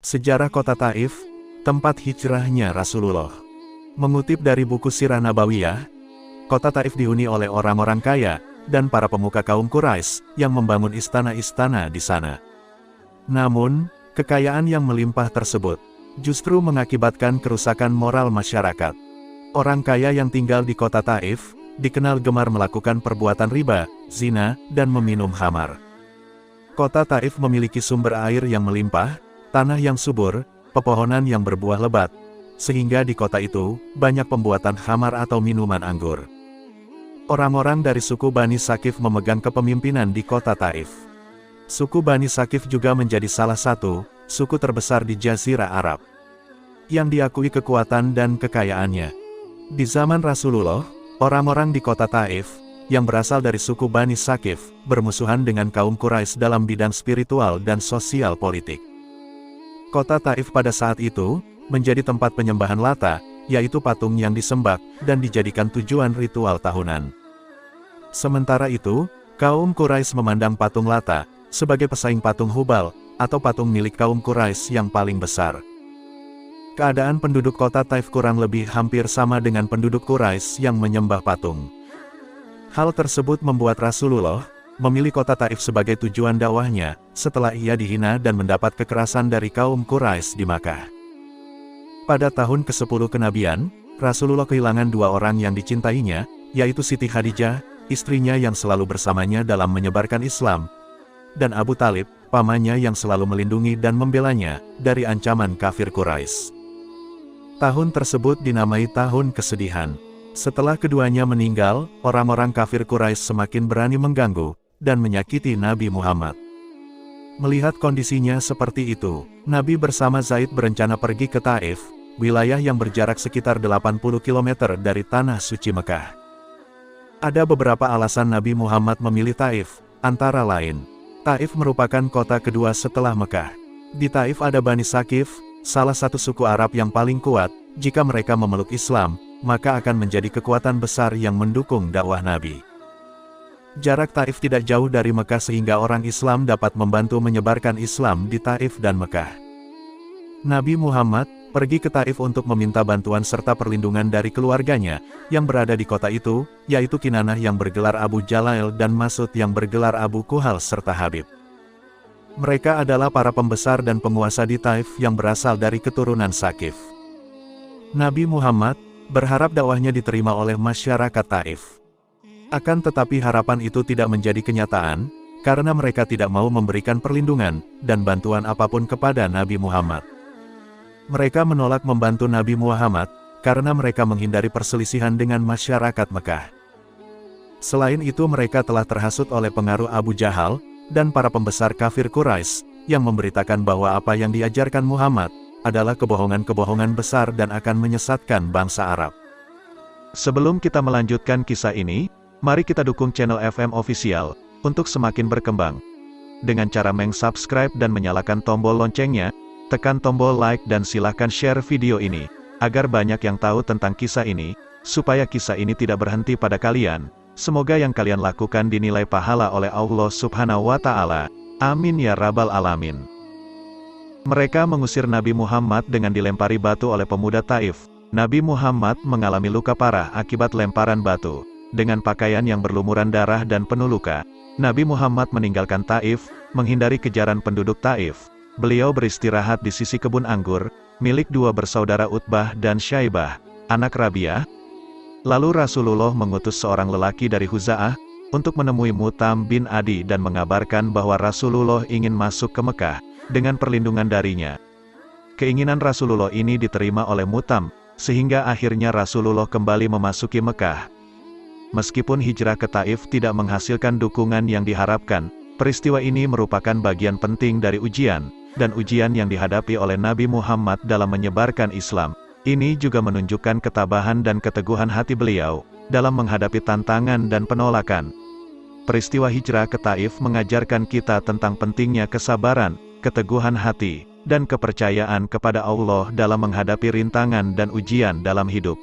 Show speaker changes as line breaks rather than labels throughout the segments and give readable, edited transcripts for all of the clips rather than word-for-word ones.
Sejarah kota Taif, tempat hijrahnya Rasulullah. Mengutip dari buku Sirah Nabawiyah, kota Taif dihuni oleh orang-orang kaya dan para pemuka kaum Quraisy yang membangun istana-istana di sana. Namun, kekayaan yang melimpah tersebut justru mengakibatkan kerusakan moral masyarakat. Orang kaya yang tinggal di kota Taif dikenal gemar melakukan perbuatan riba, zina, dan meminum khamar. Kota Taif memiliki sumber air yang melimpah, tanah yang subur, pepohonan yang berbuah lebat, sehingga di kota itu banyak pembuatan khamar atau minuman anggur. Orang-orang dari suku Bani Sakif memegang kepemimpinan di kota Taif. Suku Bani Sakif juga menjadi salah satu suku terbesar di Jazirah Arab, yang diakui kekuatan dan kekayaannya. Di zaman Rasulullah, orang-orang di kota Taif yang berasal dari suku Bani Sakif bermusuhan dengan kaum Quraisy dalam bidang spiritual dan sosial politik. Kota Taif pada saat itu menjadi tempat penyembahan Lata, yaitu patung yang disembah dan dijadikan tujuan ritual tahunan. Sementara itu, kaum Quraisy memandang patung Lata sebagai pesaing patung Hubal atau patung milik kaum Quraisy yang paling besar. Keadaan penduduk kota Taif kurang lebih hampir sama dengan penduduk Quraisy yang menyembah patung. Hal tersebut membuat Rasulullah memilih kota Taif sebagai tujuan dakwahnya setelah ia dihina dan mendapat kekerasan dari kaum Quraisy di Makkah. Pada tahun ke-10 kenabian, Rasulullah kehilangan dua orang yang dicintainya, yaitu Siti Khadijah, istrinya yang selalu bersamanya dalam menyebarkan Islam, dan Abu Talib, pamannya yang selalu melindungi dan membelanya dari ancaman kafir Quraisy. Tahun tersebut dinamai tahun kesedihan. Setelah keduanya meninggal, orang-orang kafir Quraisy semakin berani mengganggu dan menyakiti Nabi Muhammad. Melihat kondisinya seperti itu, Nabi bersama Zaid berencana pergi ke Taif, wilayah yang berjarak sekitar 80 km dari Tanah Suci Mekah. Ada beberapa alasan Nabi Muhammad memilih Taif, antara lain, Taif merupakan kota kedua setelah Mekah. Di Taif ada Bani Sakif, salah satu suku Arab yang paling kuat. Jika mereka memeluk Islam, maka akan menjadi kekuatan besar yang mendukung dakwah Nabi. Jarak Taif tidak jauh dari Mekah sehingga orang Islam dapat membantu menyebarkan Islam di Taif dan Mekah. Nabi Muhammad pergi ke Taif untuk meminta bantuan serta perlindungan dari keluarganya yang berada di kota itu, yaitu Kinanah yang bergelar Abu Jalail dan Mas'ud yang bergelar Abu Kuhal serta Habib. Mereka adalah para pembesar dan penguasa di Taif yang berasal dari keturunan Sakif. Nabi Muhammad berharap dakwahnya diterima oleh masyarakat Taif. Akan tetapi harapan itu tidak menjadi kenyataan, karena mereka tidak mau memberikan perlindungan dan bantuan apapun kepada Nabi Muhammad. Mereka menolak membantu Nabi Muhammad, karena mereka menghindari perselisihan dengan masyarakat Mekah. Selain itu mereka telah terhasut oleh pengaruh Abu Jahal, dan para pembesar kafir Quraisy, yang memberitakan bahwa apa yang diajarkan Muhammad adalah kebohongan-kebohongan besar dan akan menyesatkan bangsa Arab. Sebelum kita melanjutkan kisah ini, mari kita dukung channel FM Official untuk semakin berkembang. Dengan cara subscribe dan menyalakan tombol loncengnya, tekan tombol like dan silahkan share video ini, agar banyak yang tahu tentang kisah ini, supaya kisah ini tidak berhenti pada kalian. Semoga yang kalian lakukan dinilai pahala oleh Allah Subhanahu wa Ta'ala. Amin ya Rabbal Alamin. Mereka mengusir Nabi Muhammad dengan dilempari batu oleh pemuda Taif. Nabi Muhammad mengalami luka parah akibat lemparan batu. Dengan pakaian yang berlumuran darah dan penuh luka, Nabi Muhammad meninggalkan Taif, menghindari kejaran penduduk Taif. Beliau beristirahat di sisi kebun anggur, milik dua bersaudara Utbah dan Syaibah, anak Rabi'ah. Lalu Rasulullah mengutus seorang lelaki dari Huza'ah, untuk menemui Mutam bin Adi dan mengabarkan bahwa Rasulullah ingin masuk ke Mekah, dengan perlindungan darinya. Keinginan Rasulullah ini diterima oleh Mutam, sehingga akhirnya Rasulullah kembali memasuki Mekah. Meskipun hijrah ke Taif tidak menghasilkan dukungan yang diharapkan, peristiwa ini merupakan bagian penting dari ujian, dan ujian yang dihadapi oleh Nabi Muhammad dalam menyebarkan Islam. Ini juga menunjukkan ketabahan dan keteguhan hati beliau, dalam menghadapi tantangan dan penolakan. Peristiwa hijrah ke Taif mengajarkan kita tentang pentingnya kesabaran, keteguhan hati, dan kepercayaan kepada Allah dalam menghadapi rintangan dan ujian dalam hidup.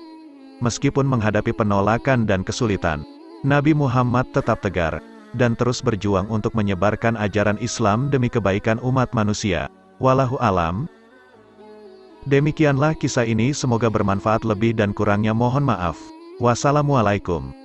Meskipun menghadapi penolakan dan kesulitan, Nabi Muhammad tetap tegar, dan terus berjuang untuk menyebarkan ajaran Islam demi kebaikan umat manusia. Wallahu alam. Demikianlah kisah ini, semoga bermanfaat, lebih dan kurangnya mohon maaf. Wassalamualaikum.